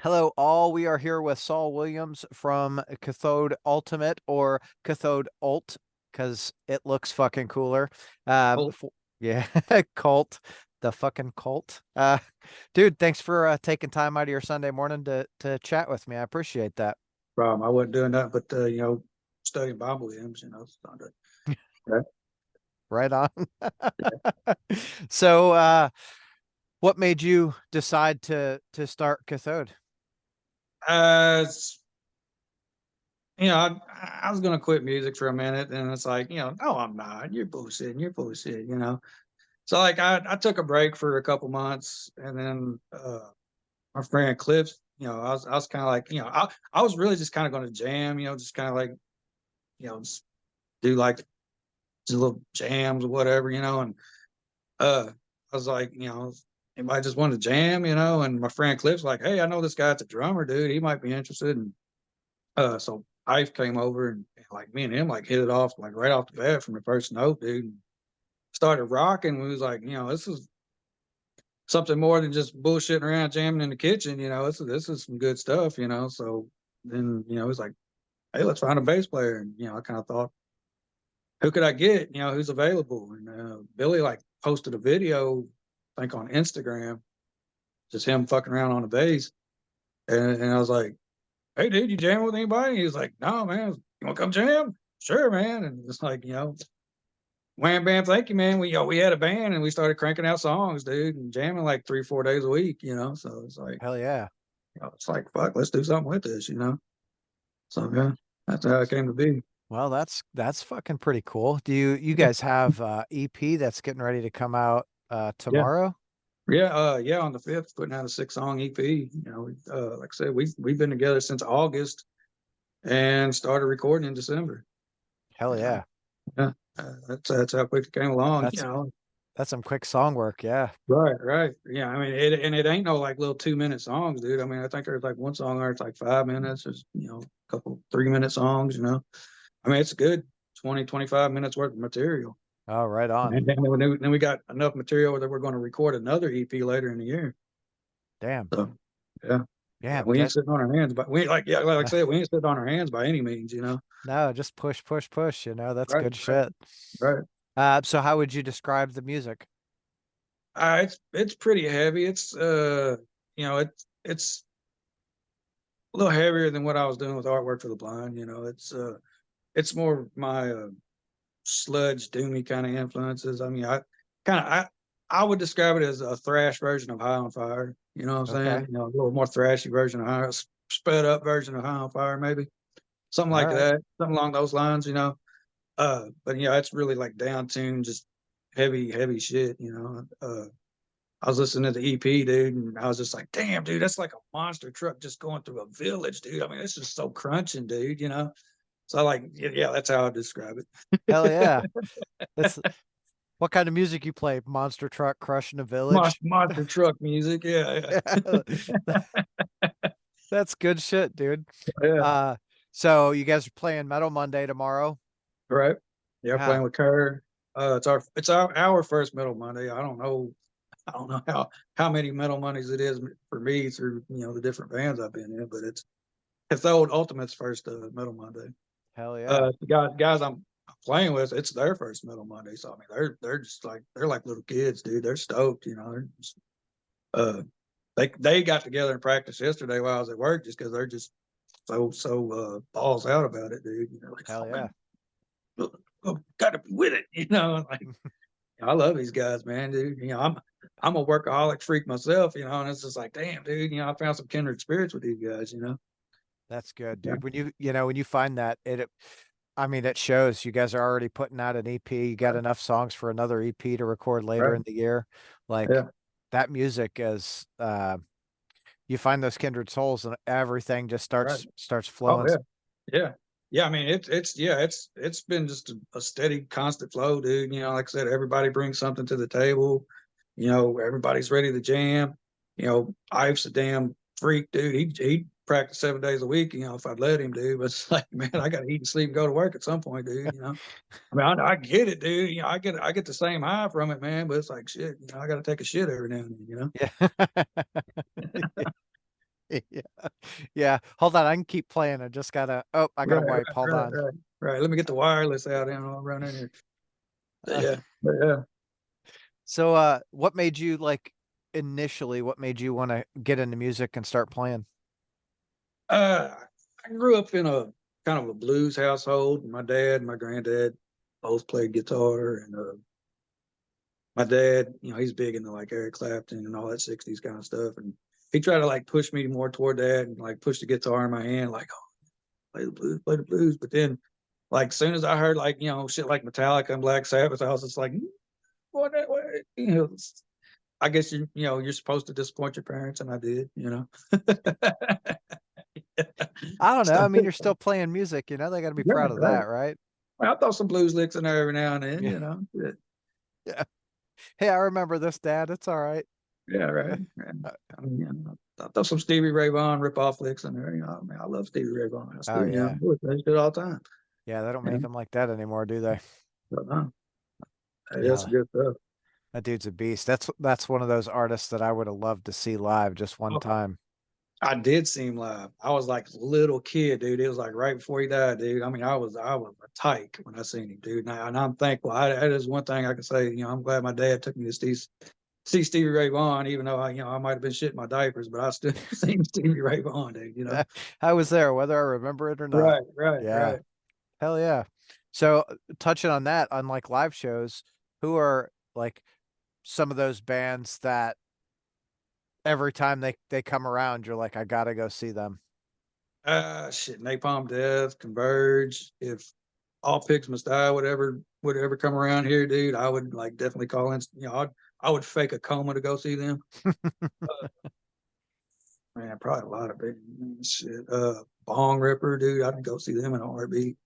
Hello, all. We are here with Saul Williams from Cathode Ultimate or Cathode Ult because it looks fucking cooler. Oh, Yeah, cult, the fucking cult. Dude, thanks for taking time out of your Sunday morning to chat with me. I appreciate that. problem. I wasn't doing that, but studying Bible hymns, it's not that. Right on. So, what made you decide to start Cathode? It's, I was gonna quit music for a minute, and it's like, no, I'm not. You're bullshitting. You're bullshit. So like, I took a break for a couple months, and then my friend Cliff, I was kind of like, I was really just kind of going to jam, just kind of like, just do like just little jams or whatever, and I was like, anybody just wanted to jam, and my friend Cliff's like, hey, I know this guy that's a drummer, dude. He might be interested. And so Ife came over and like me and him like hit it off like right off the bat from the first note, dude. And started rocking. We was like, this is something more than just bullshitting around jamming in the kitchen, this is some good stuff, So then, he's like, hey, let's find a bass player. And I kind of thought, who could I get? Who's available? And Billy like posted a video, I think on Instagram, just him fucking around on the bass. And I was like, hey, dude, you jam with anybody? And he was like, no, man. You want to come jam? Sure, man. And it's like, wham, bam, thank you, man. We had a band and we started cranking out songs, dude, and jamming like 3, 4 days a week, So it's like, Hell yeah. it's like, fuck, let's do something with this. So yeah, that's how it came to be. Well, that's fucking pretty cool. Do you guys have EP that's getting ready to come out Yeah. tomorrow? Yeah, on the 5th, putting out a 6-song EP. Like I said, we've been together since August and started recording in December. Hell Yeah, yeah. yeah. That's how quick it came along. That's that's some quick song work, yeah. Right, right. Yeah, I mean, it ain't no like little 2-minute songs, dude. I mean, I think there's like one song there it's like 5 minutes. There's a couple 3-minute songs. I mean, it's a good 20, 25 minutes worth of material. Oh, right on. And then we got enough material that we're going to record another EP later in the year. Damn. So yeah. Yeah, Damn, we ain't get sitting on our hands, but like I said, we ain't sitting on our hands by any means. no, just push, push, push, that's Right, good right, shit. right. So how would you describe the music? It's pretty heavy. It's a little heavier than what I was doing with artwork for the blind. It's more my sludge doomy kind of influences. I mean, kind of I would describe it as a thrash version of High on Fire. You know what I'm Okay. saying? A little more thrashy version of High, sped up version of High on Fire, maybe something All like right. that, something along those lines. But yeah, it's really like down tuned, just heavy, heavy shit. I was listening to the EP, dude, and I was just like, damn, dude, that's like a monster truck just going through a village, dude. I mean, it's just so crunching, dude. So like, yeah, that's how I describe Hell it. yeah. That's what kind of music you play? Monster truck crushing a village? Monster truck music, yeah, Yeah. That's good shit, dude. yeah. Uh, so you guys are playing Metal Monday tomorrow? Right. Yeah, Yeah, playing with Kerr. It's our first Metal Monday. I don't know how many Metal Mondays it is for me through the different bands I've been in, but it's the old Ultimate's first Metal Monday. hell yeah. The guys I'm playing with, it's their first Metal Monday. So I mean, they're just like they're like little kids, dude. They're stoked. They're just, uh, they got together and practiced yesterday while I was at work, just because they're just so balls out about it, dude. Like, Hell oh man, yeah. got to be with it. Like I love these guys, man, dude. I'm a workaholic freak myself, and it's just like, damn, dude. I found some kindred spirits with these guys. That's good, Yeah, dude. When you find that I mean, it shows you guys are already putting out an EP. You got right, enough songs for another EP to record later right, in the year. Like yeah, that music is you find those kindred souls and everything just right. starts Oh flowing. yeah, yeah, yeah. I mean, it's been just a steady, constant flow, dude. Like I said, everybody brings something to the table. Everybody's ready to jam. Ive's a damn freak, dude. He practice 7 days a week. If I'd let him, dude. But it's like, man, I got to eat and sleep and go to work at some point, dude. I mean, I get it, dude. I get the same high from it, man. But it's like shit. I got to take a shit every now and then. Yeah. Yeah. Yeah. Hold on. I can keep playing. I just gotta, oh, I gotta Right, right, wipe. Hold right, on. right, right. Let me get the wireless out and I'll run in here. Uh, But yeah. so, what made you like initially, what made you want to get into music and start playing? Uh, I grew up in a kind of a blues household. My dad and my granddad both played guitar, and my dad, he's big into like Eric Clapton and all that '60s kind of stuff, and he tried to like push me more toward that and like push the guitar in my hand, like, oh, play the blues, play the blues. But then, like, soon as I heard like shit like Metallica and Black Sabbath, I was just like, what, I guess you're supposed to disappoint your parents, and I did. I don't know. So, I mean, you're still playing music, they got to be right, proud of right. that, right? Well, I throw some blues licks in there every now and then, Yeah. Yeah, Yeah. Hey, I remember this, Dad. It's all right. yeah, right. And, I mean, I throw some Stevie Ray Vaughan rip-off licks in there. I mean, I love Stevie Ray Vaughan. I Oh still, yeah. I do it all the time. Yeah, they don't Yeah, make them like that anymore, do they? but, hey, that's Yeah, good stuff. that dude's a beast. That's one of those artists that I would have loved to see live just one Oh, time. I did see him live. I was like a little kid, dude. It was like right before he died, dude. I mean, I was a tyke when I seen him, dude. And I'm thankful. That is one thing I can say. I'm glad my dad took me to see Stevie Ray Vaughan, even though I might have been shitting my diapers, but I still seen Stevie Ray Vaughan, dude. I was there, whether I remember it or not. Right, right, Yeah, right. hell yeah. So touching on that, on like live shows, who are like some of those bands that every time they come around, you're like, I gotta go see them. Shit, Napalm Death, Converge. If All Pigs Must Die would ever come around here, dude, I would like definitely call in. I would fake a coma to go see them. Man, probably a lot of big shit. Bong Ripper, dude, I'd go see them in a heartbeat.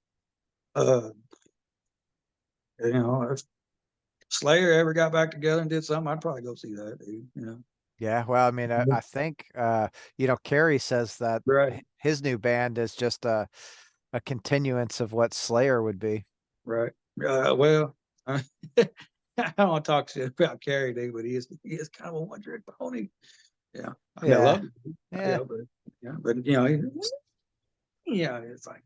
Uh, if Slayer ever got back together and did something, I'd probably go see that, dude. Yeah, well, I mean, I think Carrie says that Right, his new band is just a continuance of what Slayer would be. right. Well, I don't want to talk shit about Carrie, dude, but he is kind of a one trick pony. Yeah, I mean, I Yeah. love it. Yeah. Yeah, but it's like,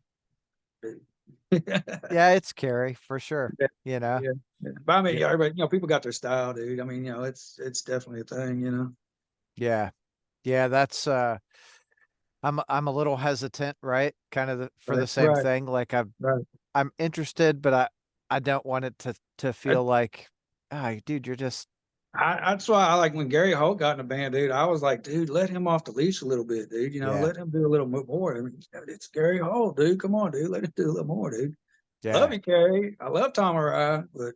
Yeah, it's Carrie for sure. yeah, You know. yeah, yeah. But I mean, Yeah. yeah, everybody, people got their style, dude. I mean, it's definitely a thing. Yeah. Yeah, that's I'm a little hesitant, right? Kind of for Right, the same right, thing. Like right. I'm interested, but I don't want it to I, feel like, ah, dude, you're just that's why I like when Gary Holt got in the band, dude. I was like, dude, let him off the leash a little bit, dude. yeah. Let him do a little more. I mean, it's Gary Holt, dude. Come on, dude. Let him do a little more, dude. Love Yeah. you, Gary. I love Tom Araya, but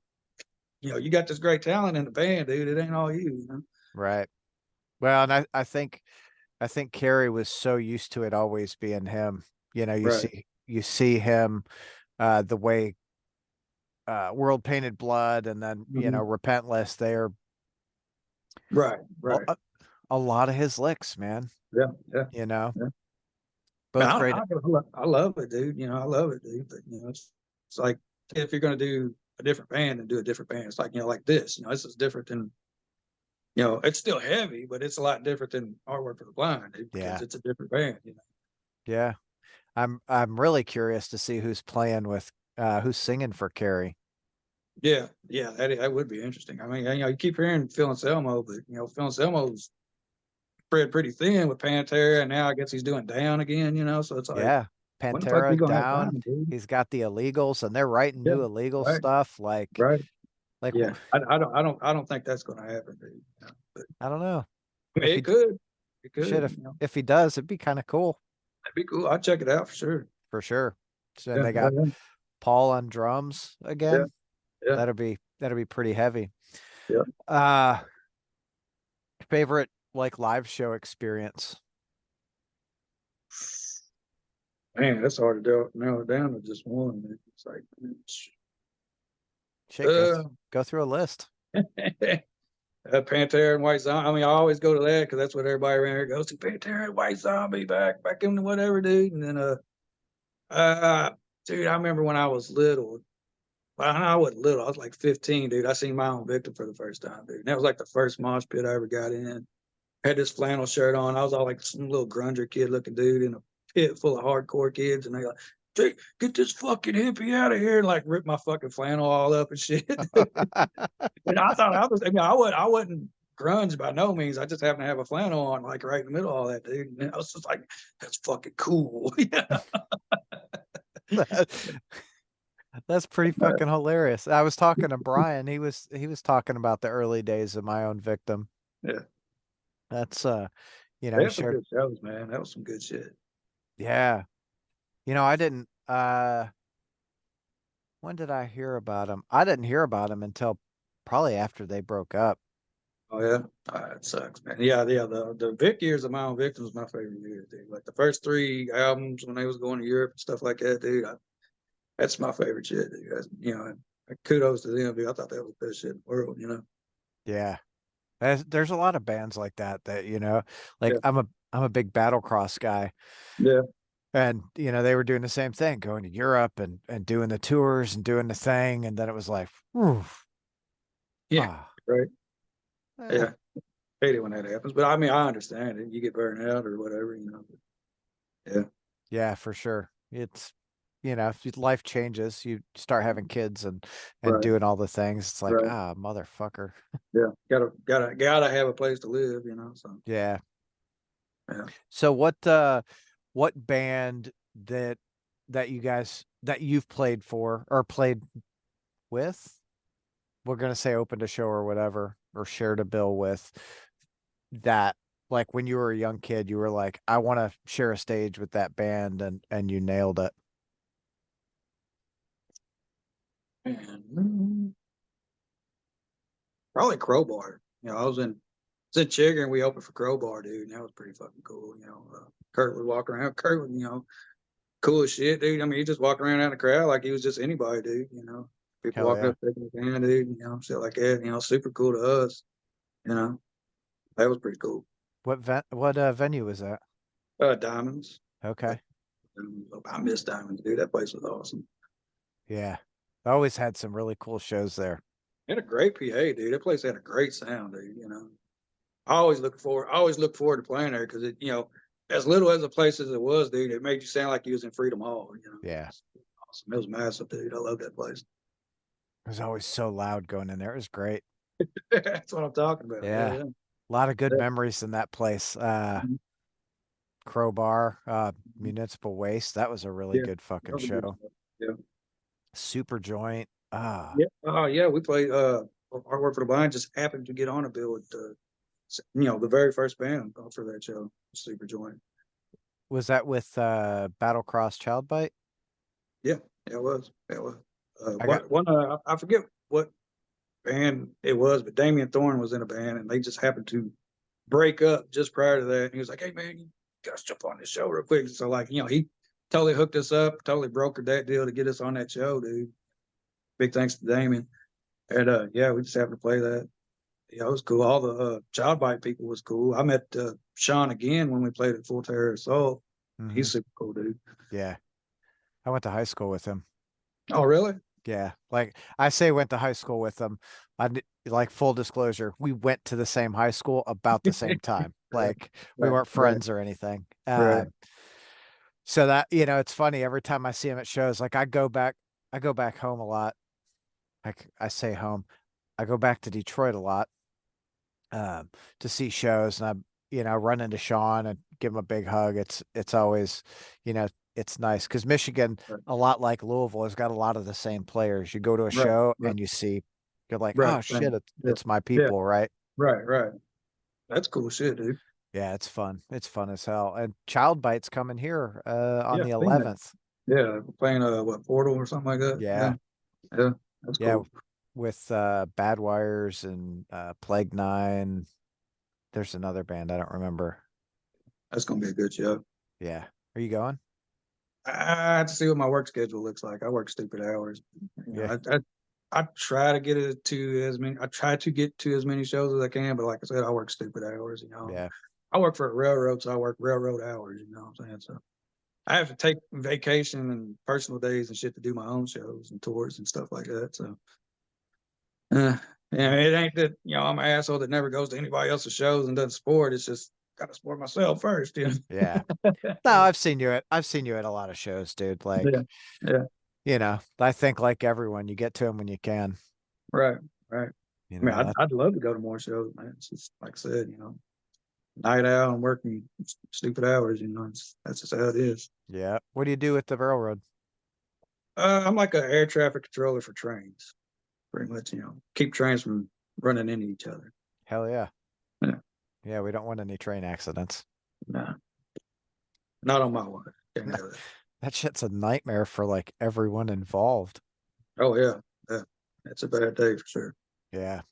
you got this great talent in the band, dude. It ain't all you. Right. Well, and I think Carrie was so used to it always being him. You Right. see him the way World Painted Blood and then, Mhm. Repentless, they're Right. a, Right. a a lot of his licks, man, Yeah. Yeah. you know, Yeah. Man, both great. I love it, dude. I love it, dude. But it's like if you're gonna do a different band and do a different band, it's like like this. This is different than it's still heavy, but it's a lot different than Artwork for the Blind, dude, because Yeah. it's a different band. Yeah. I'm really curious to see who's playing with who's singing for Carrie. Yeah, yeah, that would be interesting. I mean, you keep hearing Phil Anselmo, but Phil Anselmo's spread pretty thin with Pantera, and now I guess he's doing Down again. So it's like, Yeah. when the fuck we Pantera gonna have down. time, dude? He's got the illegals and they're writing Yeah, new illegal right, stuff like right. like Yeah, I don't think that's gonna happen, dude. But I don't know. I mean, If it he could, it shit could. if he does, it'd be kind of cool That'd be cool. I'd check it out for sure. for sure. So then Yeah, they yeah, got yeah, Paul on drums yeah, again. yeah, That'll be pretty heavy. yeah. Uh favorite like live show experience. Man, that's hard to narrow it down to just one. It's like, Shit, uh, go through a list. Pantera and White Zombie. I mean, I always go to that because that's what everybody around here goes to. Pantera and White Zombie back in the whatever, dude. And then uh, dude, I remember when I was little. Well, I wasn't little. I was like 15, dude. I seen My Own Victim for the first time, dude. And that was like the first mosh pit I ever got in. had this flannel shirt on. I was all like some little grunger kid looking dude in a pit full of hardcore kids, and they like, "Jake, get this fucking hippie out of here!" And like rip my fucking flannel all up and shit. And I thought I was, I mean, I wasn't grunge by no means. I just happened to have a flannel on, like right in the middle of all that, dude. And I was just like, "That's fucking cool." Yeah, That's pretty fucking hilarious. I was talking to Brian. He was talking about the early days of My Own Victim. yeah. That's They he had some shared. good shows, man. That was some good shit. Yeah. I didn't when did I hear about him? I didn't hear about him until probably after they broke up. Oh yeah, it sucks, man. Yeah, yeah. The Vic years of My Own Victim was my favorite year, dude. Like the first three albums when they was going to Europe and stuff like that, dude. That's my favorite shit, dude. That's, kudos to them, dude. I thought that was the best shit in the world, you know. Yeah. There's a lot of bands like that, like Yeah, I'm a big Battlecross guy. yeah, And they were doing the same thing, going to Europe and doing the tours and doing the thing, and then it was like, oof, yeah. ah, Right. eh. Yeah, hate it when that happens, but I mean, I understand it. You get burned out or whatever, you know. Yeah, Yeah, for sure. It's if life changes, you start having kids and right, doing all the things. It's like, right. ah, motherfucker. Yeah, gotta have a place to live, you know. So Yeah. yeah. So what band that you guys that you've played for or played with? We're gonna say opened a show or whatever, or shared a bill with that, like when you were a young kid, you were like, I want to share a stage with that band, and you nailed it. And probably Crowbar. I was in Chigger and we opened for Crowbar, dude. And that was pretty fucking cool. Kurt would walk around. Kurt was, cool as shit, dude. I mean, he just walked around out in the crowd like he was just anybody, dude. People Hell walking yeah. up, taking his hand, dude. Shit like that. Super cool to us. You know, that was pretty cool. What venue was that? Diamonds. Okay. I miss Diamonds, dude. That place was awesome. Yeah. I always had some really cool shows there. It had a great PA, dude. That place had a great sound, dude. I always look forward to playing there because as little as a place as it was, dude, it made you sound like you was in Freedom Hall. Yeah. It's awesome. It was massive, dude. I love that place. It was always so loud going in there. It was great. That's what I'm talking about. Yeah, Yeah. yeah. A lot of good Yeah. memories in that place. Mhm. Crowbar, Municipal Waste. That was a really Yeah. good That fucking was a good show. stuff. Yeah. Super Joint. Ah, Yeah. Oh, yeah. We played Artwork for the Blind just happened to get on a bill with the very first band for that show, Super Joint. was that with Battlecross Child Bite? Yeah, it was. It was. I got I forget what band it was, but Damian Thorne was in a band and they just happened to break up just prior to that. And he was like, "Hey man, you gotta jump on this show real quick." So like, he totally hooked us up, totally brokered that deal to get us on that show, dude. Big thanks to Damian. And yeah, we just happened to play that. Yeah, it was cool. All the Child Bite people was cool. I met Sean again when we played at Full Terror Assault. hmm He's super cool, dude. yeah. I went to high school with him. Oh, really? Yeah. Like I say went to high school with him. Like full disclosure, we went to the same high school about the same time. Right, Like we right, weren't right, friends or anything. right. So that, it's funny every time I see him at shows, like I go back home a lot. Like I say home. I go back to Detroit a lot to see shows, and I run into Sean and give him a big hug. It's always, you know, it's nice because Michigan, Right, a lot like Louisville, has got a lot of the same players. You go to a right, show right, and you're like, right, oh right. shit, Yeah, it's my yeah, people, right? right, right. That's cool shit, dude. Yeah, it's fun. It's fun as hell. And Child Bite's coming here on Yeah, the seen that. 11th. Yeah, playing what, Portal or something like that. Yeah, Yeah. yeah, that's Yeah, cool. with Bad Wires and Plague Nine. There's another band I don't remember. That's gonna be a good show. Yeah. Are you going? I have to see what my work schedule looks like. I work stupid hours. You Yeah. know, I try to get it to as many. I try to get to as many shows as I can, but like I said, I work stupid hours. Yeah. I work for a railroad, so I work railroad hours. You know what I'm saying? So I have to take vacation and personal days and shit to do my own shows and tours and stuff like that. So, And it ain't that, I'm an asshole that never goes to anybody else's shows and doesn't support. It's just gotta support myself first, Yeah. No, I've seen you at a lot of shows, dude. Yeah. Like, Yeah. I think like everyone, you get to them when you can, Right. Right. you I mean, know, I'd love to go to more shows, man. It's just like I said, night out and working stupid hours, that's just how it is. yeah. What do you do with the railroad? I'm like an air traffic controller for trains, pretty much, keep trains from running into each other. Hell yeah. Yeah. Yeah, we don't want any train accidents. Nah, not on my watch. Can't have that. That shit's a nightmare for like everyone involved. Oh yeah. Yeah. It's a bad day for sure. Yeah.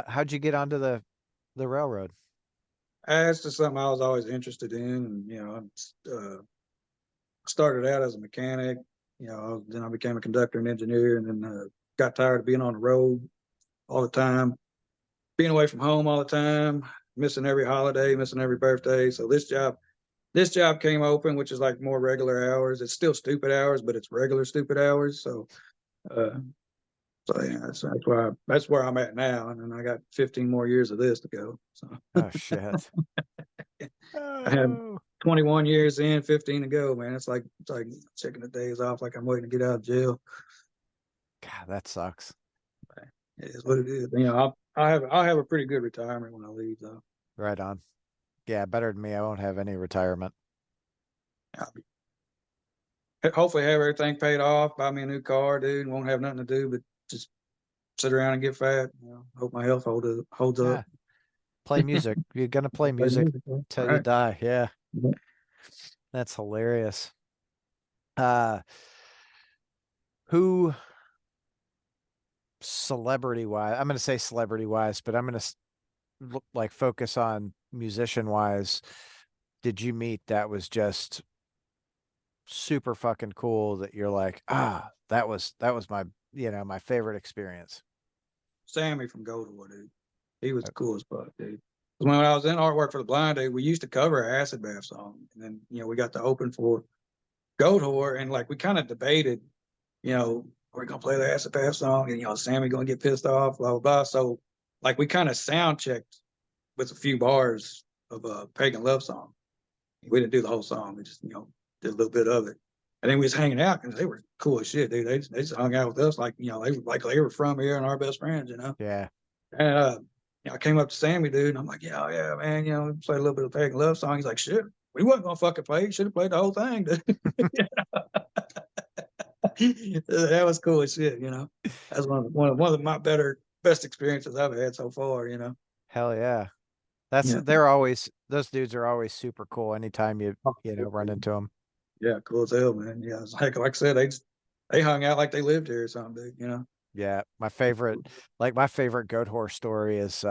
How'd you get onto the railroad? It's just something I was always interested in, and started out as a mechanic. Then I became a conductor and engineer, and then got tired of being on the road all the time, being away from home all the time, missing every holiday, missing every birthday. So this job came open, which is like more regular hours. It's still stupid hours, but it's regular stupid hours. Uh, so yeah, that's where I'm at now, and then I got 15 more years of this to go. So Oh shit. I have Oh, 21 years in, 15 to go, man. It's like checking the days off, like I'm waiting to get out of jail. God, that sucks. It is what it is. I'll have a pretty good retirement when I leave, though. Right on. Yeah, better than me. I won't have any retirement. I'll hopefully have everything paid off, buy me a new car, dude. Won't have nothing to do but just sit around and get fat. Hope my health holds up. Yeah. Play music. You're gonna play Play music music, man. till you Right. die. Yeah. Yeah. That's hilarious. Uh, who celebrity wise, I'm gonna say celebrity wise, but I'm gonna like focus on musician wise. Did you meet that was just super fucking cool that you're like, that was my, my favorite experience. Sammy from Goldwood, dude. He was the coolest fuck, dude. 'Cause when I was in artwork for the blind, dude, we used to cover an acid bath song, and then we got to open for Goat Whore, and like we kind of debated, we're gonna play the acid bath song, and Sammy gonna get pissed off, blah blah blah. So like we kind of sound checked with a few bars of a pagan love song. We didn't do the whole song. We just did a little bit of it, and then we was hanging out because they were cool as shit, dude. They just hung out with us they were from here and our best friends. Yeah. And I came up to Sammy, dude, and I'm like, yeah, yeah, man, play a little bit of pagan love song. He's like, shit, we wasn't gonna fucking play. You should have played the whole thing, dude. That was cool as shit. That's one of my best experiences I've had so far. Hell yeah. Yeah. Those dudes are always super cool anytime Oh, run into them. yeah, cool as hell, man. Yeah, it's like I said, they hung out like they lived here or something, dude. Yeah, my favorite goat horse story is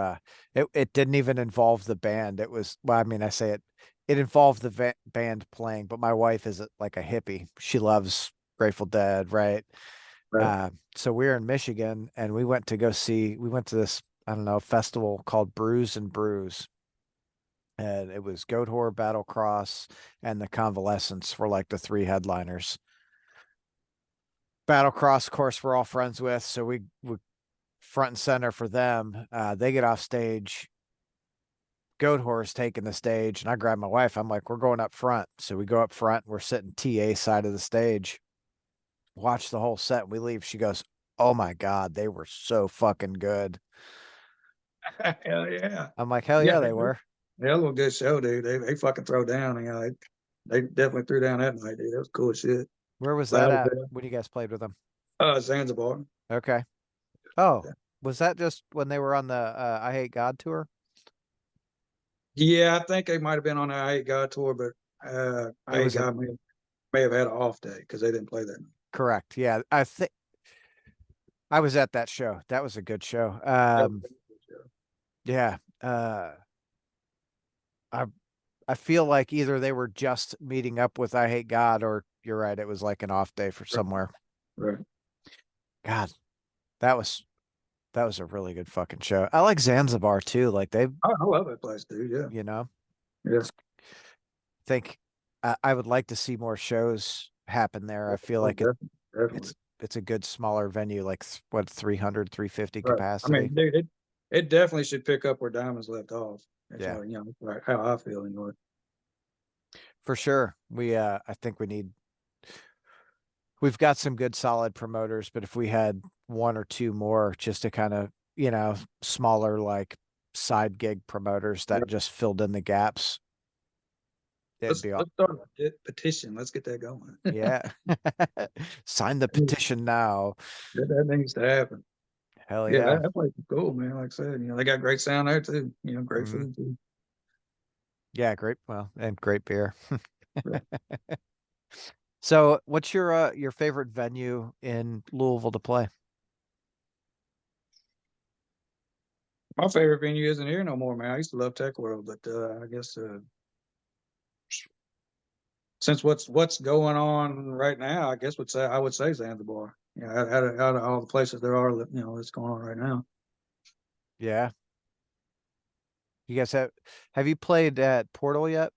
it didn't even involve the band. It was, well, I mean, I say it involved the band playing, but my wife is like a hippie. She loves Grateful Dead, right? Right. So we were in Michigan and we went to this, I don't know, festival called Brews and Brews. And it was Goat Horror, Battle Cross, and the Convalescents were like the three headliners. Battle Cross, of course, we're all friends with, so we front and center for them. They get off stage. Goat Horror's taking the stage, and I grab my wife. I'm like, we're going up front. So we go up front. We're sitting TA side of the stage. Watch the whole set. We leave. She goes, "Oh my God, they were so fucking good." Hell yeah. I'm like, hell Yeah, yeah, they were. that was a good show, dude. They fucking throw down. They definitely threw down that night, dude. That was cool as shit. Where was that Loud as at hell. when you guys played with them? Zanzibar. Okay. Oh, Yeah. was that just when they were on the I Hate God tour? Yeah, I think they might have been on the I Hate God tour, but It I Hate was a God may have had an off day because they didn't play that night. correct. Yeah, I think I was at that show. That was a good show. That was a good show. Yeah. I I feel like either they were just meeting up with I Hate God, or you're right, it was like an off day for somewhere. Right. God, that was that was a really good fucking show. I like Zanzibar too. Like they, I love that place, dude. Yeah. you know, Yeah. think I would like to see more shows happen there. I feel Oh, like definitely. it's Definitely. it's a good smaller venue, like what 300, 350 Right. I capacity. mean, dude, it definitely should pick up where Diamonds left off. That's Yeah, how, you know, right, how I feel anyway. for sure. I think we've got some good solid promoters, but if we had one or two more just to kind of, smaller like side gig promoters that Right. just filled in the gaps, it'd be all, Let's start a petition. Let's get that going. yeah. Sign the petition now. That needs to happen. Hell Yeah, yeah. that place is cool, man. Like I said, you know, they got great sound there too. You know, great Mhm. food too. Yeah, great. Well, and great beer. Right. So, what's your favorite venue in Louisville to play? My favorite venue isn't here no more, man. I used to love Tech World, but I guess since what's going on right now, I would say Zanzibar. You know, out of all the places there are, you know, that's going on right now. Yeah. You guys have you played at Portal yet?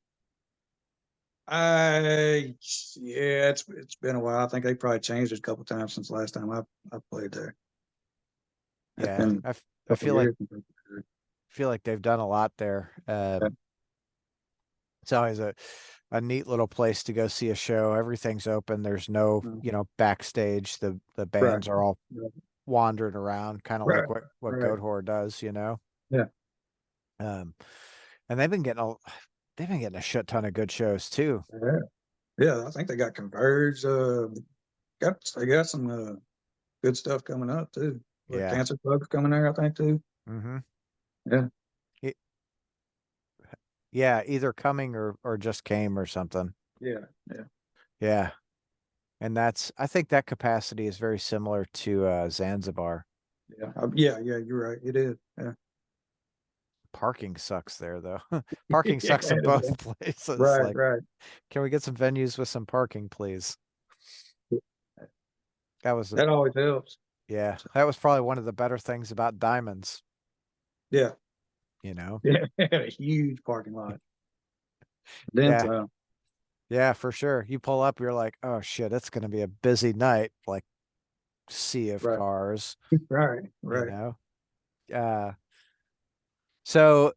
I Yeah, it's been a while. I think they probably changed it a couple times since last time I played there. It's Yeah. been a I couple feel like years since I played there. they've done a lot there. Yeah, It's always a neat little place to go see a show. Everything's open. There's no, mm, backstage. The right, bands are all right, wandering around, kind of right, like what right. Goat Whore does, Yeah, Um, and they've been getting a shit ton of good shows too. yeah, yeah. I think they got Converge. They got some good stuff coming up too. What Yeah. Cancer Club's coming there, I think too. Hmm. Yeah, Yeah, either coming or just came or something. yeah, yeah, Yeah. And I think that capacity is very similar to Zanzibar. yeah. Yeah, yeah. You're right. It is. Yeah, Parking sucks there though. Parking yeah. sucks in both places. Right, Like, right. can we get some venues with some parking, please? That was That always helps. yeah, that was probably one of the better things about Diamonds, Yeah, you know? yeah. A huge parking lot. Then Yeah. some. Yeah, for sure. You pull up, you're like, oh shit, it's gonna be a busy night, like sea of Right, cars, right, you right. know? Uh so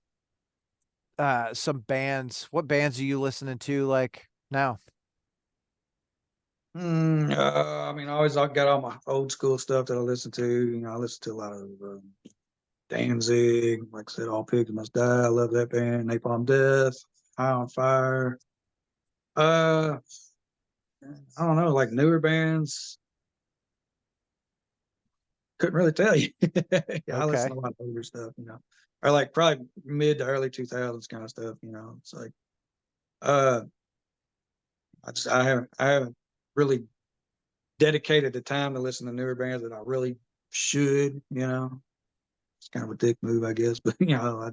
some bands, what bands are you listening to like now? I mean, I got all my old school stuff that I listen to. You know, I listen to a lot of Danzig, like I said, All Pigs Must Die. I love that band. Napalm Death, High on Fire. Uh, I don't know, like newer bands. Couldn't really tell you. Yeah, I listen Okay. to a lot of older stuff, you know, or like probably mid to early 2000s kind of stuff. You know, it's like uh, I haven't really dedicated the time to listen to newer bands that I really should. You know, it's kind of a dick move, I guess, but you know,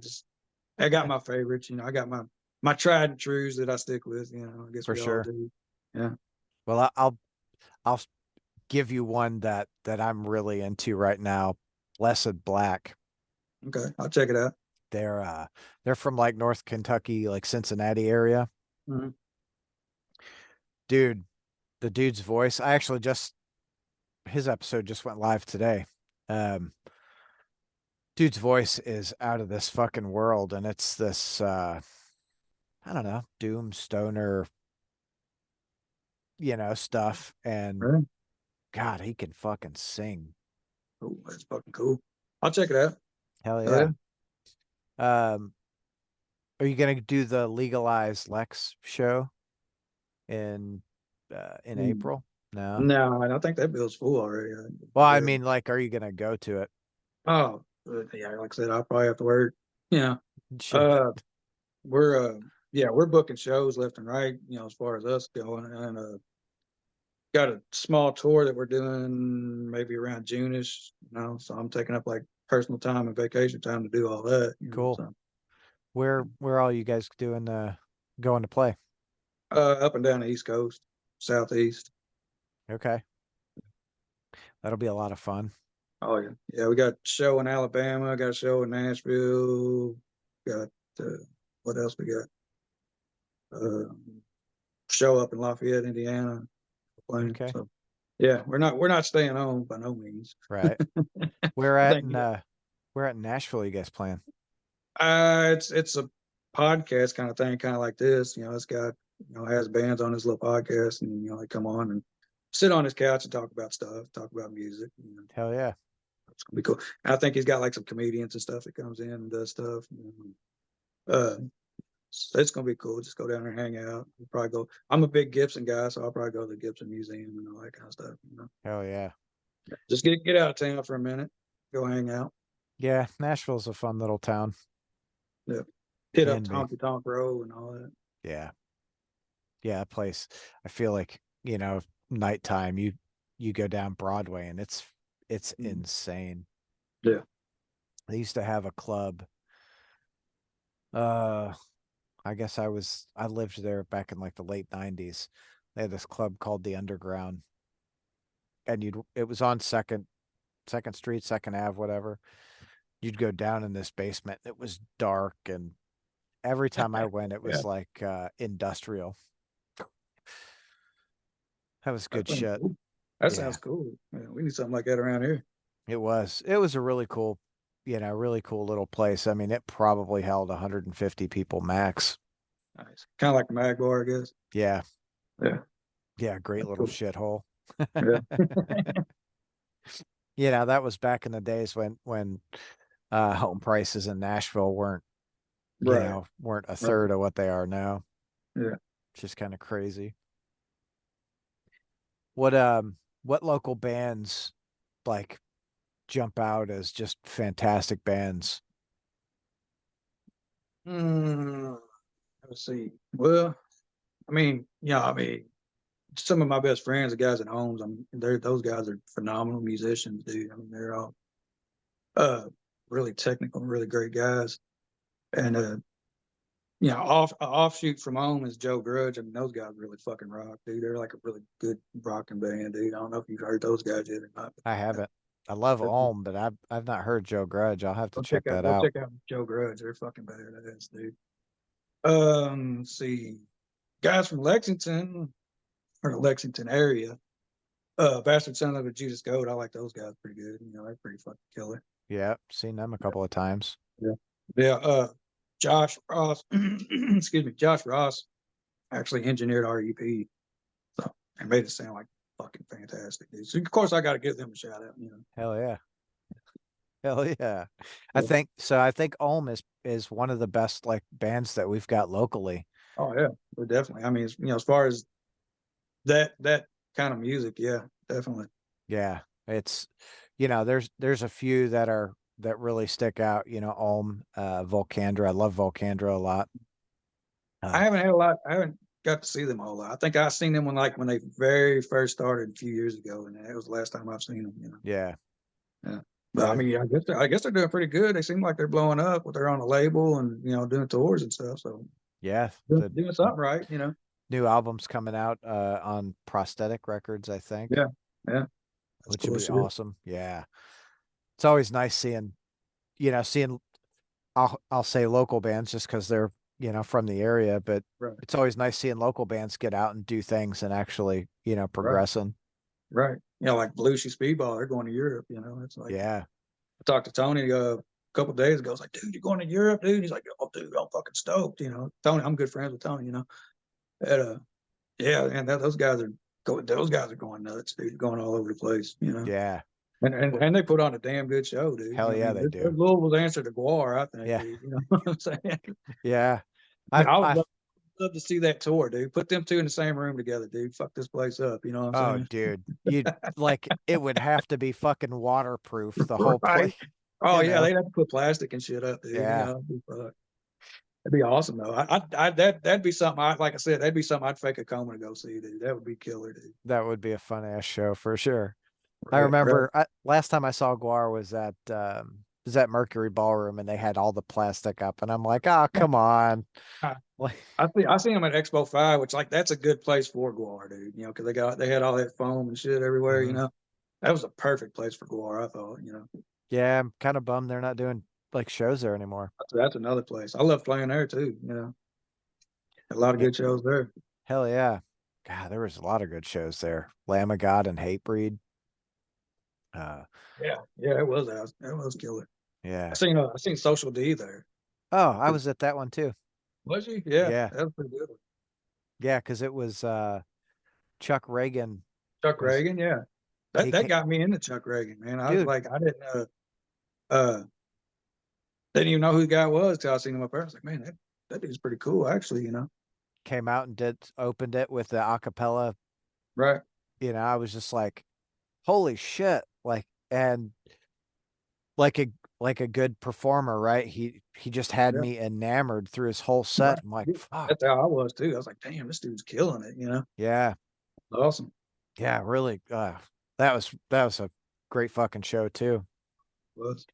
I got my favorites. You know, I got my tried and trues that I stick with. You know, I guess For we all sure. do. Yeah. Well, I'll give you one that I'm really into right now. Blessed Black. Okay, I'll check it out. They're from like North Kentucky, like Cincinnati area. Mhm. Dude, the dude's voice. I actually just his episode just went live today. Um, dude's voice is out of this fucking world, and it's this I don't know, doom stoner, stuff. And Right. God, he can fucking sing. Cool. That's fucking cool. I'll check it out. Hell Oh yeah. yeah. Um, are you gonna do the Legalized Lex show in Mm. April? No. No, I think that bill's full already. Well, I Yeah. mean, like, are you gonna go to it? Oh, yeah. Like I said, I'll probably have to work. Yeah. Shit. Uh, we're yeah, we're booking shows left and right. You know, as far as us going, and got a small tour that we're doing maybe around June-ish. You know, so I'm taking up like personal time and vacation time to do all that. You know, Cool. so Where all you guys doing going to play? up and down the East Coast, Southeast. Okay. That'll be a lot of fun. Oh yeah, yeah. We got a show in Alabama. Got a show in Nashville. Got what else we got? Uh, Show up in Lafayette, Indiana. Playing. Okay. So Yeah, we're not staying home by no means. Right. Where I at think in where at in Nashville you guys playing? it's a podcast kind of thing, kind of like this. It's got has bands on his little podcast, and they come on and sit on his couch and talk about stuff, talk about music. Hell yeah. It's gonna be cool. And I think he's got like some comedians and stuff that comes in and does stuff. So it's gonna be cool. Just go down there and hang out. We'll probably go. I'm a big Gibson guy, so I'll probably go to the Gibson Museum and all that kind of stuff. Hell yeah. Just get out of town for a minute, go hang out. Yeah, Nashville's a fun little town. Yeah, hit up Can be. Honky Tonk Row and all that. Yeah. Yeah, that place. I feel like, nighttime you go down Broadway and it's Mhm. insane. Yeah, They used to have a club. Uh I guess I lived there back in like the late 90s. They had this club called the Underground, and it was on Second Street, Second Ave, whatever. You'd go down in this basement. It was dark, and every time I went, it yeah, was like industrial. That was that good sounds shit. cool. That Yeah, sounds cool. Yeah, we need something like that around here. it was. It was a really cool, really cool little place. I mean, it probably held 150 people max. Nice, kind of like the Mag Bar, I guess. Yeah, Yeah, yeah, great that's little cool. shithole. Yeah, That was back in the days when home prices in Nashville right, weren't a right. third of what they are now. Yeah. Just kind of crazy. What local bands like jump out as just fantastic bands? Mm, let's see. Well, I mean, some of my best friends, the guys at Homes, those guys are phenomenal musicians, dude. I mean, they're all uh really technical, really great guys. And offshoot from Home is Joe Grudge. I mean, those guys really fucking rock, dude. They're like a really good rocking band, dude. I don't know if you've heard those guys yet or not. I haven't. I love But Ulm, but I've not heard Joe Grudge. I'll have to check that go out. check out Joe Grudge. They're fucking badass, dude. Let's see, guys from Lexington or the Lexington area. Bastard Son of a Judas Goat. I like those guys pretty good. They're pretty fucking killer. Yeah, seen them a couple of times. Yeah. Yeah. Josh Ross, excuse me, Josh Ross actually engineered our EP. So and made it sound like fucking fantastic, dude. So of course I got to give them a shout out. Hell yeah. Hell yeah. I Yeah. think so. I think Ulm is one of the best like bands that we've got locally. Oh yeah, well, definitely. I mean, as far as that kind of music, yeah, definitely. Yeah. It's there's a few that really stick out, Ulm, Volcandra. I love Volcandra a lot. Uh, I haven't had a lot. I haven't got to see them a whole lot. I think I seen them when they very first started a few years ago, and that was the last time I've seen them. yeah. Yeah. But I Yeah. mean, I guess they're doing pretty good. They seem like they're blowing up. They're on a label and doing tours and stuff. So Yeah. doing, The doing something right. new album's coming out on Prosthetic Records, I think, Yeah, yeah, that's which would cool be shit. awesome. Yeah. It's always nice seeing I'll say local bands just because they're, from the area, but Right, it's always nice seeing local bands get out and do things and actually, right, progressing. right. Like Belushi Speedball, they're going to Europe. It's like Yeah. I talked to Tony a couple of days ago. I was like, dude, you're going to Europe, dude. He's like, oh, dude, I'm fucking stoked. Tony, I'm good friends with Tony. And, yeah, and those guys are going. Those guys are going nuts, dude. Going all over the place. Yeah. And and Wh- and they put on a damn good show, dude. Hell I yeah, mean, they they're do. Louisville's answer to Guar, I think, Yeah. dude. You know what I'm saying? Yeah. Man, I would I love to see that tour, dude. Put them two in the same room together, dude. Fuck this place up. You know what I'm Oh, saying? dude, it would have to be fucking waterproof, the whole Right. place, Oh you yeah, know? they'd have to put plastic and shit up, dude. Yeah, That'd be awesome though. That'd be something. Like I said, that'd be something I'd fake a coma to go see, dude. That would be killer, dude. that would be a fun ass show for sure. I Right, right. remember last time I saw Guar was at Mercury Ballroom and they had all the plastic up and I'm like, oh, come on. I, Like, I seen them at Expo 5, which like that's a good place for Guar, dude. Because they had all that foam and shit everywhere. mhm. That was a perfect place for Guar. I thought. Yeah, I'm kind of bummed they're not doing like shows there anymore. That's another place. I love playing there too. A lot of Yeah, good shows there. hell yeah. God, there was a lot of good shows there. Lamb of God and Hatebreed. Yeah, yeah, it was that was killer. Yeah. I seen Social D there. Oh, I was at that one too. Was you? Yeah, Yeah. that was pretty good. Yeah, because it was Chuck Reagan Chuck was Reagan, yeah. he That came, got me into Chuck Reagan, man. I was dude like, uh didn't even know who the guy was till I seen him up there. I was like, man, that dude's pretty cool, actually, you know. came out and opened it with the acapella. Right. I was just like, holy shit. And like a like a good performer, right? He just had Yeah. me enamored through his whole Right. set. I'm like, Yeah. fuck. That's how I was too. I was like, damn, this dude's killing it, you know. Yeah. Awesome. Yeah, really. That was a great fucking show too. Was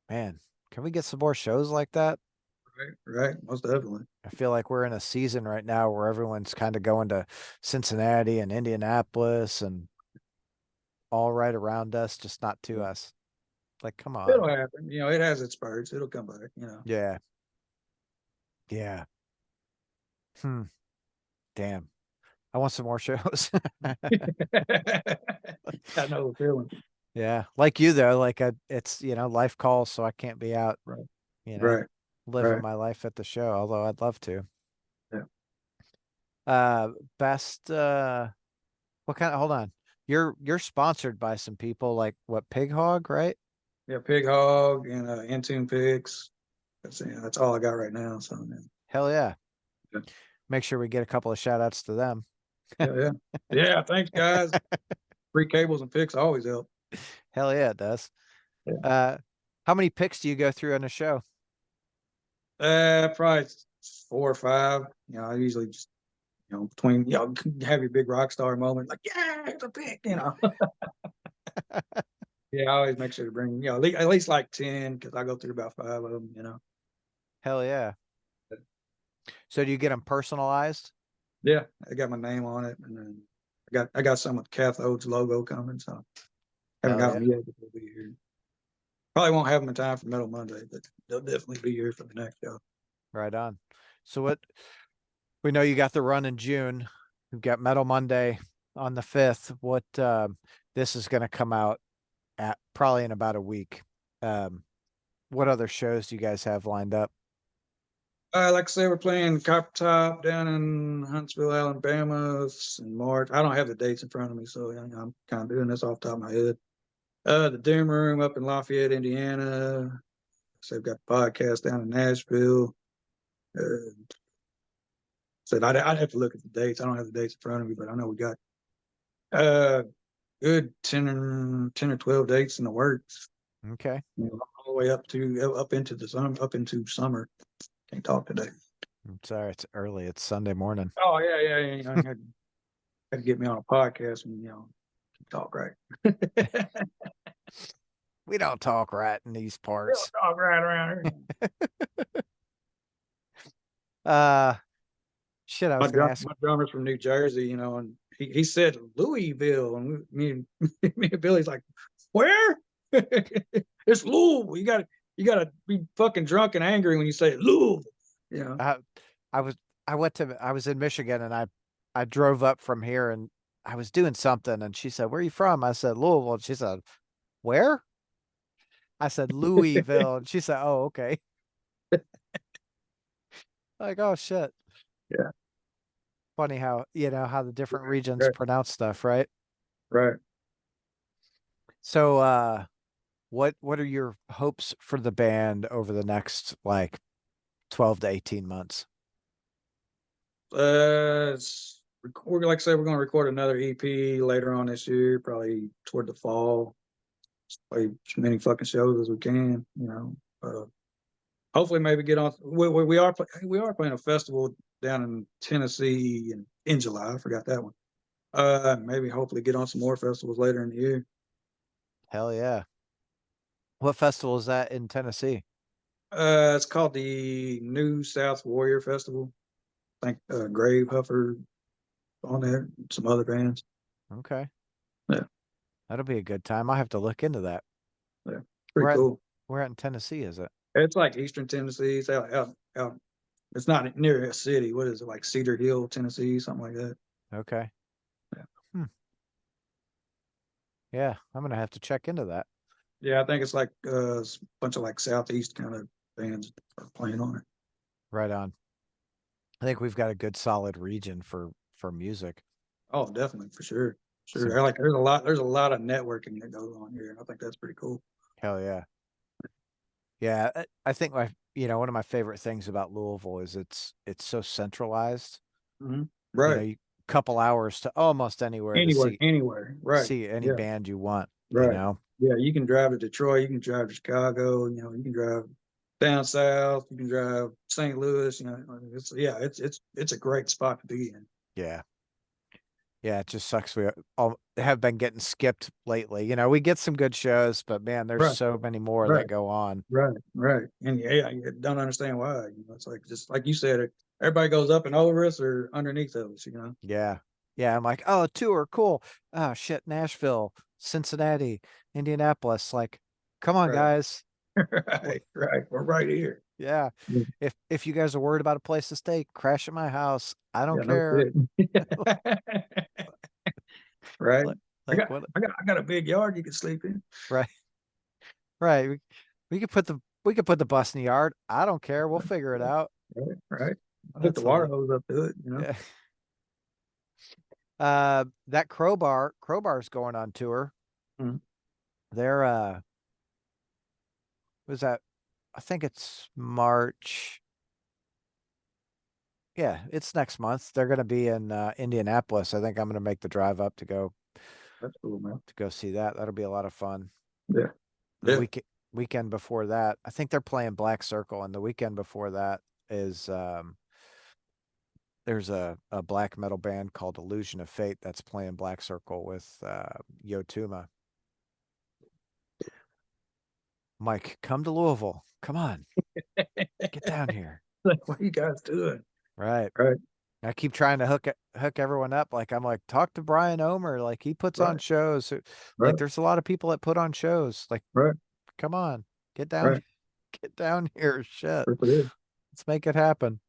Man, can we get some more shows like that? right, right. Most definitely. I feel like we're in a season right now where everyone's kind of going to Cincinnati and Indianapolis and all right around us, just not to Yeah. us. Like, come on. It'll happen. You know, it has its spurts. It'll come back, you know. Yeah. Yeah. Hmm. Damn. I want some more shows. I know the feeling. Yeah. Like you though, it's, life calls, so I can't be out, Right. you know, Right. living Right. my life at the show, although I'd love to. Yeah. Uh best what kind of hold on. You're sponsored by some people like what Pig Hog, right? Yeah. Pig Hog and Intune Pigs. That's all I got right now. So Hell yeah. yeah. Make sure we get a couple of shout outs to them. Yeah. Yeah. Yeah. Thanks, guys. Free cables and picks always help. Hell yeah, it does. Yeah. Uh how many picks do you go through on a show? Probably 4 or 5. You know, I usually just, between, have your big rock star moment, like, yeah, it's a pick, you know. Yeah, I always make sure to bring, at least like 10, because I go through about 5 of them, you know. Hell yeah. So do you get them personalized? Yeah, I got my name on it, and then I got some with Cathode's logo coming, so haven't Hell got yeah. them yet, but they'll be here. Probably won't have them in time for Metal Monday, but they'll definitely be here for the next show. Right on. So what we know you got the run in June. We've got Metal Monday on the 5th. What this is gonna come out at probably in about a week. Um what other shows do you guys have lined up? Like I said, we're playing Copper Top down in Huntsville, Alabama in March. I don't have the dates in front of me, so I'm kind of doing this off the top of my head. The Doom Room up in Lafayette, Indiana. So I've got the podcast down in Nashville. Uh, said I'd have to look at the dates. I don't have the dates in front of me, but I know we got uh good 10 or 12 dates in the works. Okay. All the way up into up into summer. Can't talk today. I'm sorry, it's early. It's Sunday morning. Oh yeah, yeah, yeah. Had to get me on a podcast and talk right. We don't talk right in these parts. Talk right around Uh shit, I was gonna here. ask. My drummer's from New Jersey, and he said Louisville, and me and Billy's like, where? It's Louisville. You gotta be fucking drunk and angry when you say Louisville. You know. Uh, I was in Michigan and I drove up from here and I was doing something and she said, "Where are you from?" I said, "Louisville." And she said, "Where?" I said, "Louisville." And she said, "Oh, okay." Like, oh shit. Yeah. Funny how, how the different regions Right. pronounce stuff, right? Right. So what are your hopes for the band over the next like 12 to 18 months? We're like I said, we're going to record another EP later on this year, probably toward the fall. Play as many fucking shows as we can. Hopefully, maybe get on. We are playing a festival down in Tennessee in July. I forgot that one. Maybe hopefully get on some more festivals later in the year. Hell yeah. What festival is that in Tennessee? It's called the New South Warrior Festival. I think Grave Huffer on there, some other bands. Okay. Yeah, That'll be a good time. I have to look into that. yeah, Where pretty at, cool. where in Tennessee is it? It's like Eastern Tennessee. It's out. It's not near a city. What is it, like Cedar Hill, Tennessee, something like that? Okay. Yeah, I'm gonna have to check into that. Yeah, I think it's like a bunch of like Southeast kind of bands are playing on it. Right on. I think we've got a good solid region for music. Oh, definitely, for sure. Some Sure. I like there's a lot of networking that goes on here, and I think that's pretty cool. hell yeah. Yeah, I think one of my favorite things about Louisville is it's so centralized. Hmm. You know, Right. you couple hours to almost anywhere to Anywhere, anywhere. Right. see any Yeah. band you want, you Right. know? Yeah. You can drive to Detroit. You can drive to Chicago. You know, you can drive down south. You can drive St. Louis. You know, it's yeah, it's a great spot to be in. Yeah. Yeah, it just sucks. We all have been getting skipped lately. You know, we get some good shows, but man, there's Right. so many more that Right. go on. Right. Right. And yeah, you don't understand why. You know, it's like just like you said, everybody goes up and over us or underneath us. You know. Yeah. Yeah, I'm like, oh, tour, cool. Oh shit, Nashville, Cincinnati, Indianapolis. Like, come on, Right. guys. Right. Right. We're right here. Yeah. Yeah. If you guys are worried about a place to stay, crash at my house. I don't Yeah, no care. shit. Right. Like, like what? I got a big yard you can sleep in. Right. Right. We could put the bus in the yard. I don't care. We'll figure it out. Right, right. I hook the That's water funny. hose up to it, you know. Yeah. That Crowbar's going on tour. Mhm. They're was that I think it's March. Yeah, it's next month. They're gonna be in Indianapolis. I think I'm gonna make the drive up That's cool, man. to go see that. That'll be a lot of fun. Yeah, The yeah. weekend before that, I think they're playing Black Circle, and the weekend before that is there's a black metal band called Illusion of Fate that's playing Black Circle with Yotuma. Mike, come to Louisville. Come on, get down here. Like, what are you guys doing? Right. Right, I keep trying to hook everyone up. Like I'm like, talk to Brian Omer. Like he puts on right, shows. Like right, there's a lot of people that put on shows. Like, right, come on, get down, right. get down here. Shit. Sure it is. Let's make it happen.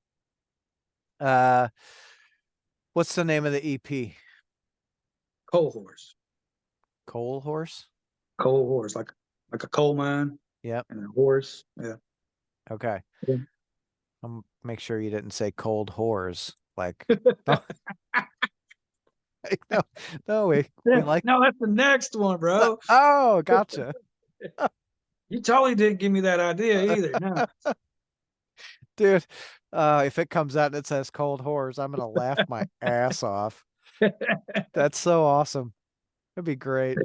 Uh, what's the name of the EP? Coal horse. Coal Horse? Coal horse, like a coal mine Yep. and a horse. Yeah. Okay. Yeah. Make sure you didn't say cold whores. Like, no, no, no, we Yeah. like, No, that's the next one, bro. oh, gotcha. You totally didn't give me that idea either. No. Dude, if it comes out and it says cold whores, I'm gonna laugh my ass off. That's so awesome. It'd be great.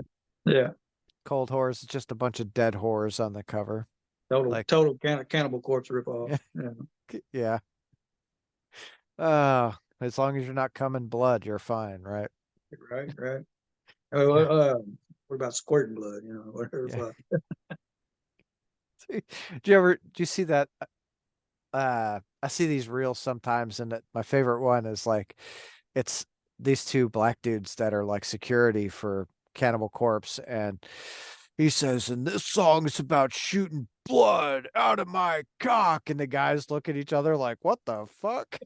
Yeah. Cold whores is just a bunch of dead whores on the cover. Total, Like, total Cannibal Corpse ripoff. yeah, Yeah. yeah. As long as you're not coming blood, you're fine, right? Right, right. Oh, Yeah, what about squirting blood? You know, whatever. yeah. Fuck. Do you see that? I see these reels sometimes, and my favorite one is like, it's these two black dudes that are like security for Cannibal Corpse, and he says, and this song is about shooting blood out of my cock, and the guys look at each other like, what the fuck?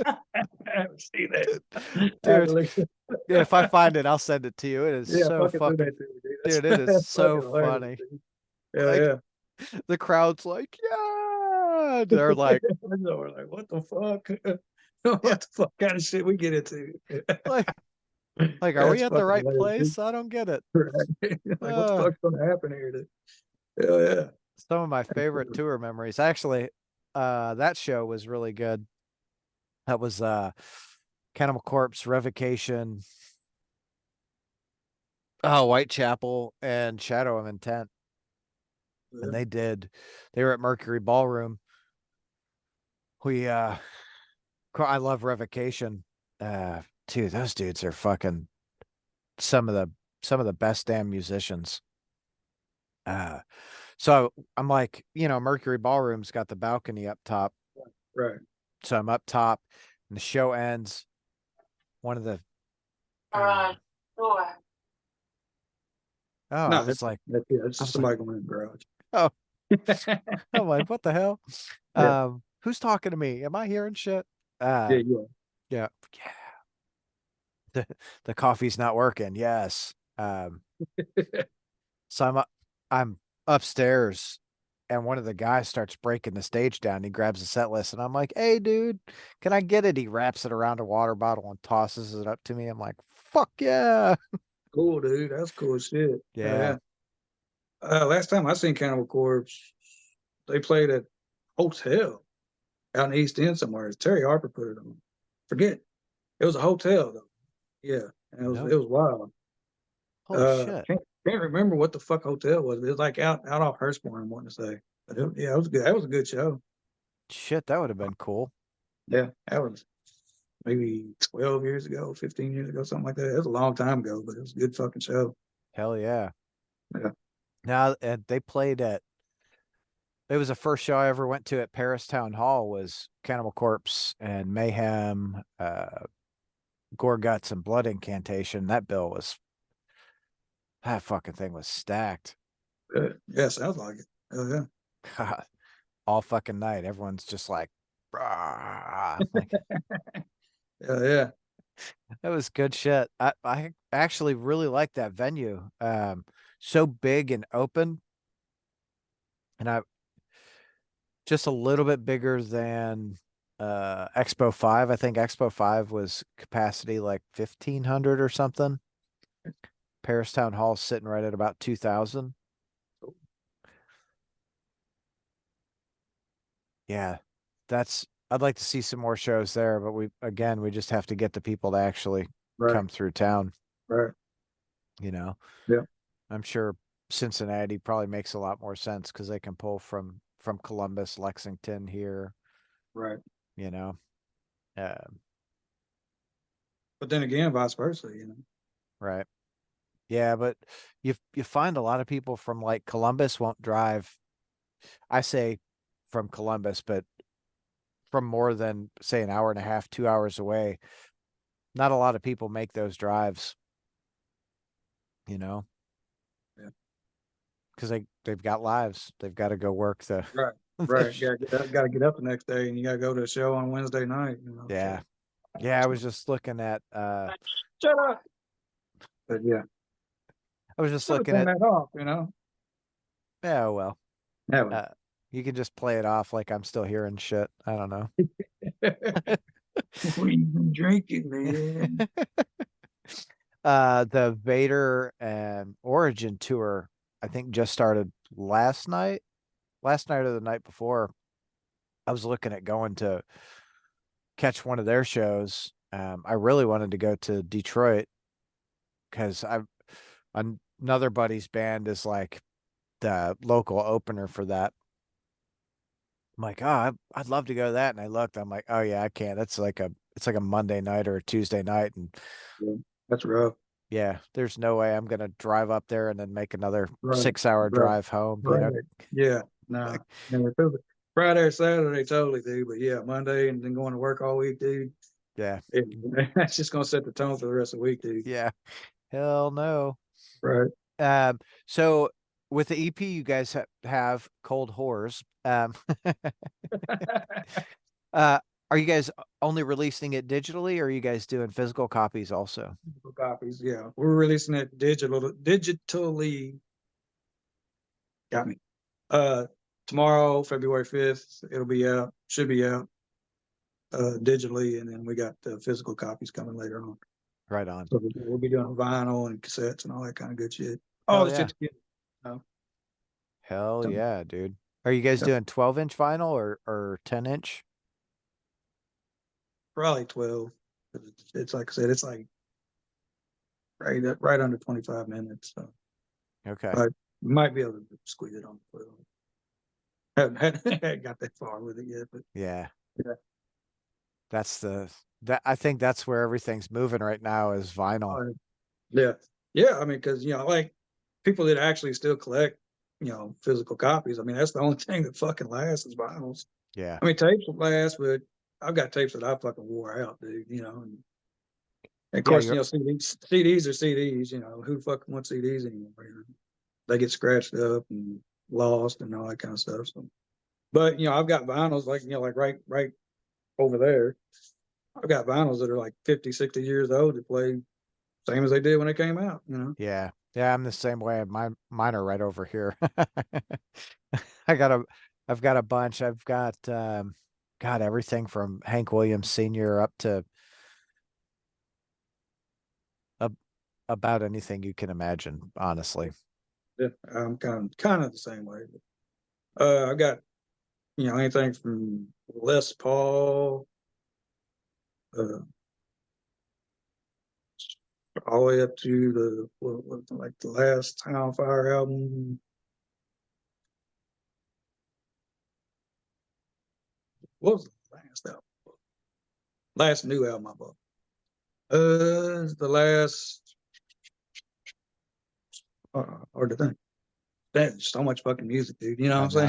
I haven't seen that. I have to Dude, look. yeah, if I find it, I'll send it to you. It is Yeah, so fucking do fucking, that to me, dude. dude, it is That's so fucking hilarious, funny. dude. Yeah, Like yeah. the crowd's like, yeah, they're like, I know, we're like, what the fuck? yeah, What the fuck kind of shit we get into? like, are we That's at the fucking right hilarious, dude. place? I don't get it. Right? Like, what the Uh, fuck's gonna happen here, dude? Yeah, yeah. some of my That's favorite cool. tour memories. Actually, that show was really good. That was Cannibal Corpse, Revocation, oh, Whitechapel, and Shadow of Intent. And Yeah. they were at Mercury Ballroom. We I love Revocation. Dude, those dudes are fucking some of the best damn musicians. Uh so I'm like, Mercury Ballroom's got the balcony up top. Right. So I'm up top and the show ends. One of the uh oh, I No, was like yeah, it's I just was like, somebody going in the garage. oh, I'm like, what the hell? Yeah, Who's talking to me? Am I hearing shit? yeah, Yeah. Yeah. The coffee's not working. Yes. Um, so I'm upstairs, and one of the guys starts breaking the stage down. He grabs the set list, and I'm like, "Hey, dude, can I get it?" He wraps it around a water bottle and tosses it up to me. I'm like, "Fuck yeah, Cool, dude. That's cool shit. Hell yeah." yeah. Last time I seen Cannibal Corpse, they played at hotel out in the East End somewhere. Terry Harper put it on. Forget. It was a hotel though. Yeah. And No, it was wild. holy shit, Can't remember what the fuck hotel was. It was like out off Hurstbourne, I want to say. But yeah, it was good. That was a good show. shit, that would have been cool. Yeah, that was maybe 12 years ago, 15 years ago, something like that. It was a long time ago, but it was a good fucking show. Hell yeah. Yeah. Now, and they played at. It was the first show I ever went to at Paris Town Hall was Cannibal Corpse and Mayhem, Gore Guts and Blood Incantation. That bill was that fucking thing was stacked. Yeah, sounds like it. Oh yeah. God, all fucking night. Everyone's just like, "Rah." Like Yeah, yeah. that was good shit. I actually really like that venue. So big and open, and I just a little bit bigger than Expo 5. I think Expo 5 was capacity like 1,500 or something. Paris Town Hall sitting right at about 2,000. Yeah, that's I'd like to see some more shows there, but we just have to get the people to actually Right, come through town, right. you know. Yeah, I'm sure Cincinnati probably makes a lot more sense because they can pull from Columbus, Lexington here, right. you know. Uh, But then again, vice versa, you know. right. Yeah, but you find a lot of people from like Columbus won't drive. I say from Columbus, but from more than say an hour and a half, 2 hours away. Not a lot of people make those drives, you know, Yeah. because they've got lives. They've got to go work the, Right, the right. Gotta get up the next day and you gotta go to a show on Wednesday night, you know. yeah. So Yeah, I was just looking at shut up. But yeah, I was just should have looking turned at that off, you know. yeah, well. That was Uh you can just play it off like I'm still hearing shit. I don't know. what you been drinking, man? The Vader and Origin tour, I think just started last night. Last night or the night before. I was looking at going to catch one of their shows. I really wanted to go to Detroit because another buddy's band is like the local opener for that. I'm like, oh, I'd love to go to that. And I looked, I'm like, oh yeah, I can't. It's like a Monday night or a Tuesday night. And Yeah, that's rough. yeah, there's no way I'm gonna drive up there and then make another Right, 6 hour right, drive home, you right. know? Yeah, nah. Like, And if it was Friday or Saturday, totally, dude. But yeah, Monday and then going to work all week, dude. yeah, It, that's just gonna set the tone for the rest of the week, dude. yeah. Hell no. Right. So with the EP you guys have Cold Whores, uh, are you guys only releasing it digitally or are you guys doing physical copies also? Copies, yeah. We're releasing it digitally. Got me. Uh, Tomorrow, February 5th, it'll be out. Should be out digitally, and then we got the physical copies coming later on. Right on. So we'll be doing vinyl and cassettes and all that kind of good shit. All Hell the yeah. shit's good. You Hell so, yeah, dude. Are you guys yeah, doing 12-inch vinyl or 10-inch? probably 12. It's like I said, it's like right under 25 minutes. So Okay. I might be able to squeeze it on 12. Haven't got that far with it yet, but Yeah. yeah. That's that I think that's where everything's moving right now is vinyl. Yeah. Yeah. I mean, because, like people that actually still collect, physical copies. I mean, that's the only thing that fucking lasts is vinyls. Yeah. I mean, tapes will last, but I've got tapes that I fucking wore out, dude, and of Yeah, course, you're CDs are CDs, who the fuck wants CDs anymore? They get scratched up and lost and all that kind of stuff. So, but, I've got vinyls like right over there. I've got vinyls that are like 50, 60 years old that play same as they did when they came out, you know. Yeah. Yeah, I'm the same way. Mine are right over here. I got a I've got a bunch. I've got God, everything from Hank Williams Sr. up to ab about anything you can imagine, honestly. Yeah, I'm kind of the same way. I got, you know, anything from Les Paul, uh, all the way up to like the last Town Fire album. What was the last album? Last new album I bought. The last, or the thing. There's so much fucking music, dude. You know I what I'm saying?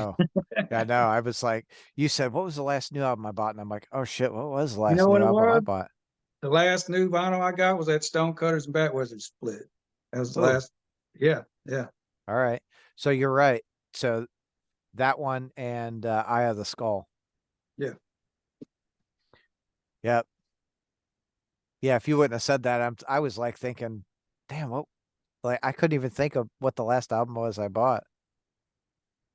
know. I know. I was like, you said, what was the last new album I bought? And I'm like, oh shit, what was the You last know new what it album I was? bought? The last new vinyl I got was that Stone Cutters and Bat Wizards split. That was the Oh, last. Yeah, yeah, all right. So you're right. So that one and Eye of the Skull. yeah. Yep. Yeah, if you wouldn't have said that, I was like thinking, damn, what like I couldn't even think of what the last album was I bought.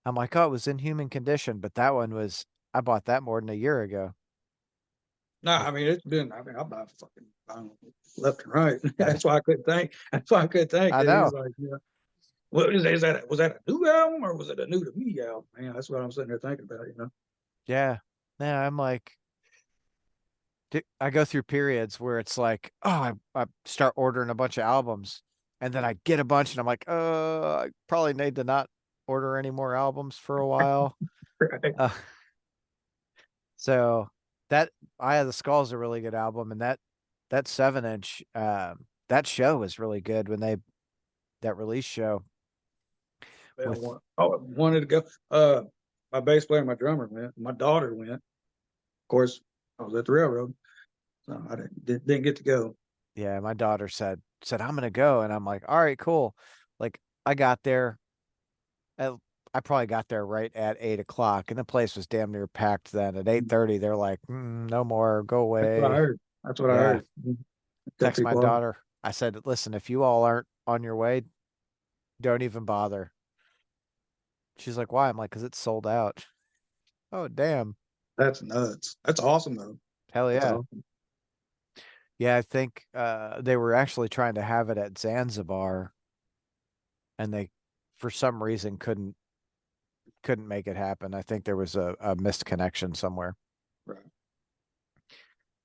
I'm like, oh, it was In Human Condition, but that one was I bought that more than a year ago. No, I mean it's been. I mean I buy fucking vinyl left and right. That's why I couldn't think. That's why I couldn't think. I Dude. know. It's like, yeah. What is that? Was that a new album or was it a new to me album? Man, that's what I'm sitting there thinking about. You know. Yeah. Yeah, I'm like I go through periods where it's like, oh, I start ordering a bunch of albums and then I get a bunch and I'm like, I probably need to not order any more albums for a while. Right. Uh, so that Eye of the Skull is a really good album, and that 7-inch that show was really good when they that release show with Oh, I wanted to go. My bass player, and my drummer went. My daughter went. Of course, I was at the railroad, so I didn't get to go. yeah, my daughter said I'm gonna go, and I'm like, all right, cool. Like I got there at, I probably got there right at 8 o'clock, and the place was damn near packed then. At 8:30, they're like, no more, go That's what I away. heard. That's what I Yeah. heard. Cut Text my people off. daughter. I said, listen, if you all aren't on your way, don't even bother. She's like, why? I'm like, because it's sold out. Oh, damn. That's nuts. That's awesome though. Hell That's yeah. awesome. Yeah, I think they were actually trying to have it at Zanzibar and they for some reason couldn't make it happen. I think there was a missed connection somewhere. Right.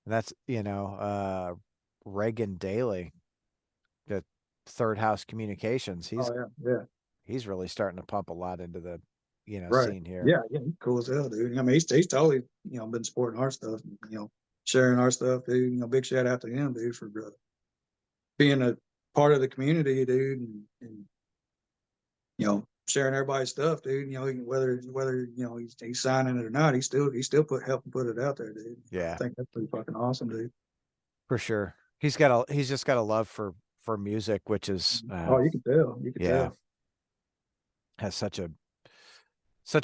And that's, Reagan Daly, the Third House Communications. Oh yeah, yeah. He's really starting to pump a lot into the, Right. scene here. Yeah, yeah. He's cool as hell, dude. I mean, he's totally, been supporting our stuff, sharing our stuff, dude. Big shout out to him, dude, for being a part of the community, dude, and sharing everybody's stuff, dude. Whether he's signing it or not, he still helping put it out there, dude. I Yeah, think that's pretty fucking awesome, dude. for sure. He's just got a love for music, which is Oh, you can tell. You can yeah, tell. has such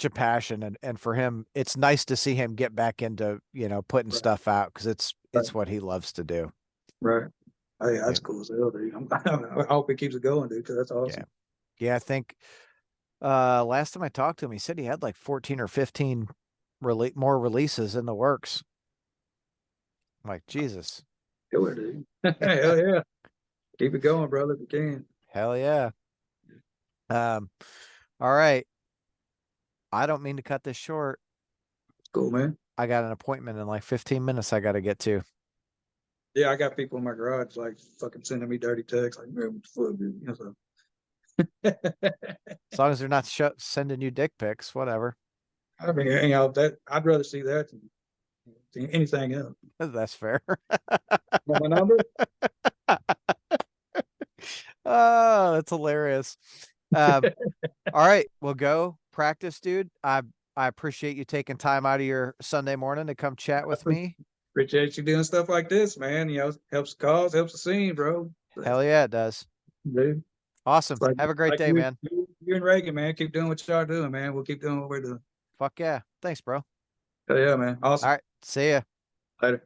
a passion, and for him it's nice to see him get back into putting Right. stuff out because Right. it's what he loves to do. Right. Hey, Yeah, that's cool as hell, dude. I hope it keeps it going, dude, because that's yeah, awesome. yeah. I think last time I talked to him he said he had like 14 or 15 more releases in the works. I'm like, Jesus. Killer, dude. Hell yeah. Keep it going, brother, if you can. Hell yeah. um all right, I don't mean to cut this short. Cool, man. I got an appointment in like 15 minutes I got to get to. Yeah, I got people in my garage like fucking sending me dirty texts, like, man, what the fuck, dude? So. As long as they're not sending you dick pics, whatever. I mean, that I'd rather see that than anything else. That's fair. Want my number? Oh, that's hilarious. All right, we'll go practice, dude. I appreciate you taking time out of your Sunday morning to come chat with me. Appreciate you doing stuff like this, man. Helps the cause, helps the scene, bro. Hell yeah, it does. Dude, Awesome. like Have a great like day, man. you and Reagan, man. Keep doing what y'all doing, man. We'll keep doing what we're doing. Fuck yeah. Thanks, bro. Hell yeah, man. Awesome. All right. See ya. Later.